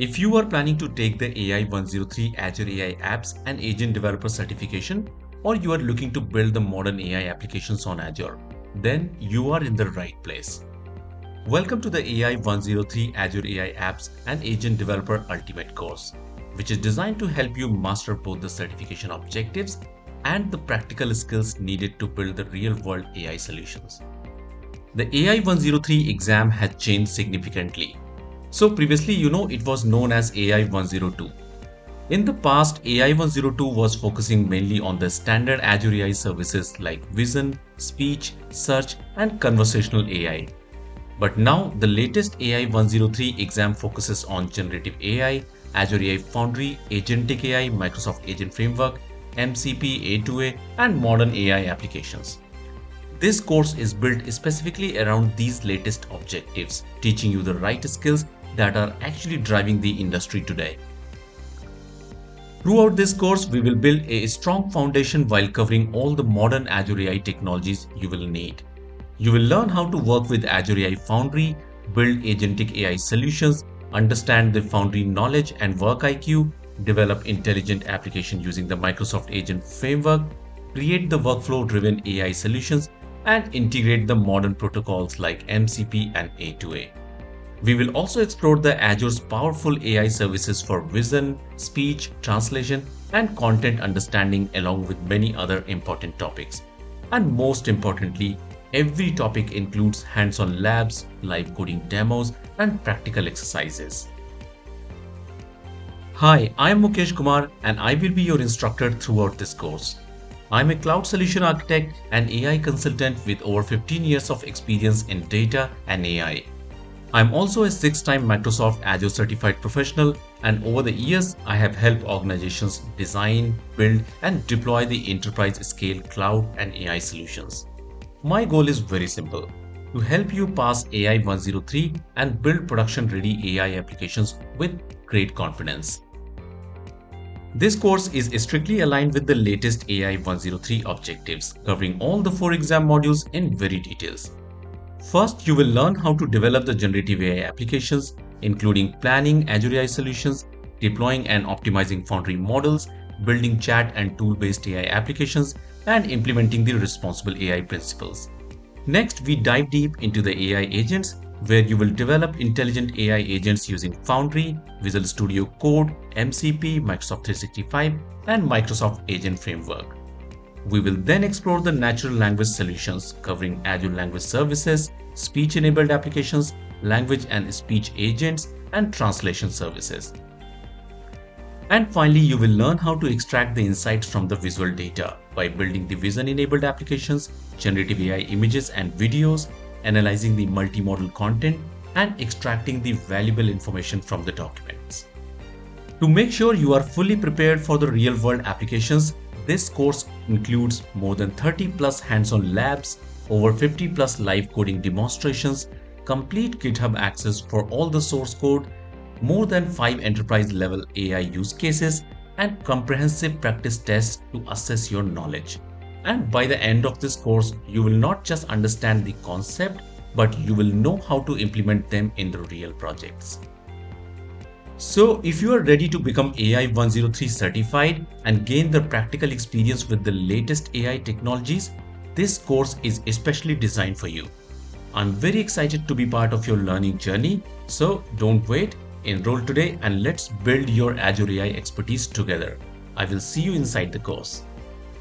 If you are planning to take the AI-103 Azure AI Apps and Agent Developer certification, or you are looking to build the modern AI applications on Azure, then you are in the right place. Welcome to the AI-103 Azure AI Apps and Agent Developer Ultimate course, which is designed to help you master both the certification objectives and the practical skills needed to build the real-world AI solutions. The AI-103 exam has changed significantly. So previously, it was known as AI-102. In the past, AI-102 was focusing mainly on the standard Azure AI services like vision, speech, search, and conversational AI. But now, the latest AI-103 exam focuses on generative AI, Azure AI Foundry, Agentic AI, Microsoft Agent Framework, MCP, A2A, and modern AI applications. This course is built specifically around these latest objectives, teaching you the right skills that are actually driving the industry today. Throughout this course, we will build a strong foundation while covering all the modern Azure AI technologies you will need. You will learn how to work with Azure AI Foundry, build agentic AI solutions, understand the Foundry knowledge and work IQ, develop intelligent application using the Microsoft Agent Framework, create the workflow-driven AI solutions, and integrate the modern protocols like MCP and A2A. We will also explore the Azure's powerful AI services for vision, speech, translation, and content understanding along with many other important topics. And most importantly, every topic includes hands-on labs, live coding demos, and practical exercises. Hi, I am Mukesh Kumar and I will be your instructor throughout this course. I am a cloud solution architect and AI consultant with over 15 years of experience in data and AI. I am also a 6-time Microsoft Azure Certified professional, and over the years, I have helped organizations design, build, and deploy the enterprise-scale cloud and AI solutions. My goal is very simple: to help you pass AI 103 and build production-ready AI applications with great confidence. This course is strictly aligned with the latest AI 103 objectives, covering all the 4 exam modules in very details. First, you will learn how to develop the generative AI applications, including planning Azure AI solutions, deploying and optimizing Foundry models, building chat and tool-based AI applications, and implementing the responsible AI principles. Next, we dive deep into the AI agents, where you will develop intelligent AI agents using Foundry, Visual Studio Code, MCP, Microsoft 365, and Microsoft Agent Framework. We will then explore the natural language solutions covering Azure Language Services, speech-enabled applications, language and speech agents, and translation services. And finally, you will learn how to extract the insights from the visual data by building the vision-enabled applications, generative AI images and videos, analyzing the multimodal content, and extracting the valuable information from the documents. To make sure you are fully prepared for the real-world applications, this course includes more than 30 plus hands-on labs, over 50 plus live coding demonstrations, complete GitHub access for all the source code, more than 5 enterprise-level AI use cases, and comprehensive practice tests to assess your knowledge. And by the end of this course, you will not just understand the concept, but you will know how to implement them in the real projects. So if you are ready to become AI 103 certified and gain the practical experience with the latest AI technologies, this course is especially designed for you. I'm very excited to be part of your learning journey, so don't wait, enroll today and let's build your Azure AI expertise together. I will see you inside the course.